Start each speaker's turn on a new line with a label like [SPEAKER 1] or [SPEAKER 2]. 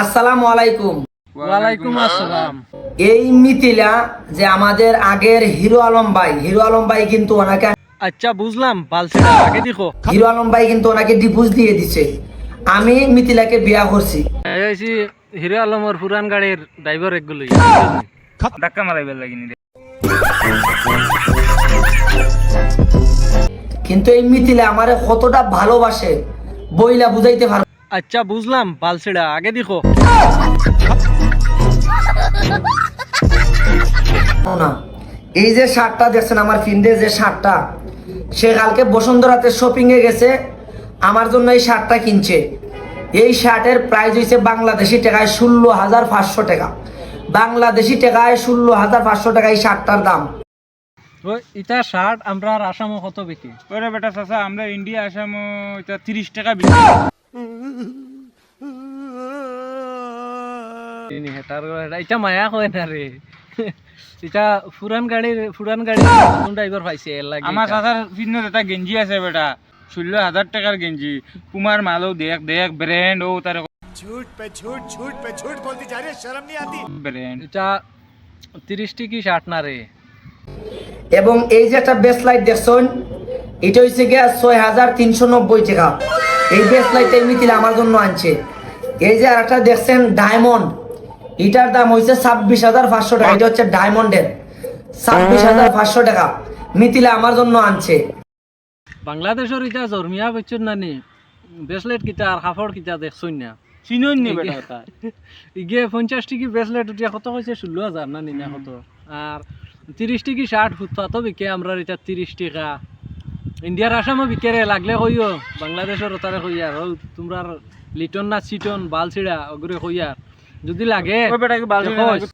[SPEAKER 1] আসসালামু আলাইকুম।
[SPEAKER 2] ওয়ালাইকুম আসসালাম।
[SPEAKER 1] এই মিথিলা যে আমাদের আগের হিরো আলম ভাই কিন্তু ওনাকে
[SPEAKER 2] আচ্ছা বুঝলাম, বালছেটা আগে দেখো।
[SPEAKER 1] হিরো আলম ভাই কিন্তু ওনাকে ডিভোর্স দিয়ে দিছে। আমি মিথিলাকে বিয়া করছি।
[SPEAKER 2] এই হিরো আলমের পুরান গাড়ির ড্রাইভার একগুলো ধাক্কা মারাইবার লাগিনি রে।
[SPEAKER 1] কিন্তু এই মিথিলা আমারে কতটা ভালোবাসে বইলা বুঝাইতে পারবো
[SPEAKER 2] আচ্ছা বুঝলাম, বালছেটা আগে দেখো।
[SPEAKER 1] না। এই যে শার্টটা দেখছেন আমার ফিন্ডে, যে শার্টটা, সে কালকে বসুন্ধরাতে শপিং এ গেছে, আমার জন্য এই শার্টটা কিনছে। এই শার্টের প্রাইস হয়েছে বাংলাদেশি টাকায় 16,500 টাকা। বাংলাদেশি টাকায় 16,500 টাকা এই শার্টটার দাম।
[SPEAKER 2] ওই এটা শার্ট আমরা আসামও কত বিক্রি?
[SPEAKER 3] ওরে বেটা চাচা, আমরা ইন্ডিয়া আসামো এটা 30 টাকা বিক্রি।
[SPEAKER 2] এটা মায়া হয় না রে, এটা পুরান গাড়ি নতুন ড্রাইভার পাইছে এর লাগি।
[SPEAKER 3] আমার চাচার পিছনে একটা গেঞ্জি আছে বেটা, 16,000 টাকার গেঞ্জি, পুমার মালও দেখ ব্র্যান্ড। ও তার
[SPEAKER 4] झूठ पे झूठ बोलती जा रही है, शर्म नहीं आती।
[SPEAKER 3] ব্র্যান্ড
[SPEAKER 2] এটা 30 টিকি শার্ট না রে।
[SPEAKER 1] এবং এই যে একটা বেস লাইট দেখছেন, এটা হচ্ছে গিয়া 6,390 টাকা। এই বেস লাইটটা মিথিলা আমার জন্য আনছে। এই যে আরেকটা দেখছেন ডায়মন্ড, এটার দাম হয়েছে 26,500 টাকা। এটা হচ্ছে ডায়মন্ডের 26,500 টাকা, মিথিলা আমার জন্য আনছে।
[SPEAKER 2] বাংলাদেশের এটা জর্মিয়া বচ্চন নানি ব্রেসলেট কিটা আর কাপড় কিটা দেখছই না।
[SPEAKER 3] চিনই নি বেটা ওটা।
[SPEAKER 2] ইগে 50 টিকি ব্রেসলেট উঠিয়া কত কইছে 16,000 না নিনা কত। আর 30 টিকি শার্ট ফুটপাতও বিকে আমরা এটা 30 টাকা। ইন্ডিয়ার আসামও বিকে রে, লাগলে কইও। বাংলাদেশের ওতারে কইয়া ও তোমরা লিটন না চিটন বালছিড়া ওগুরে কইয়া যদি লাগে
[SPEAKER 3] ওই বেটা কি বালছিড়া
[SPEAKER 2] দেখো।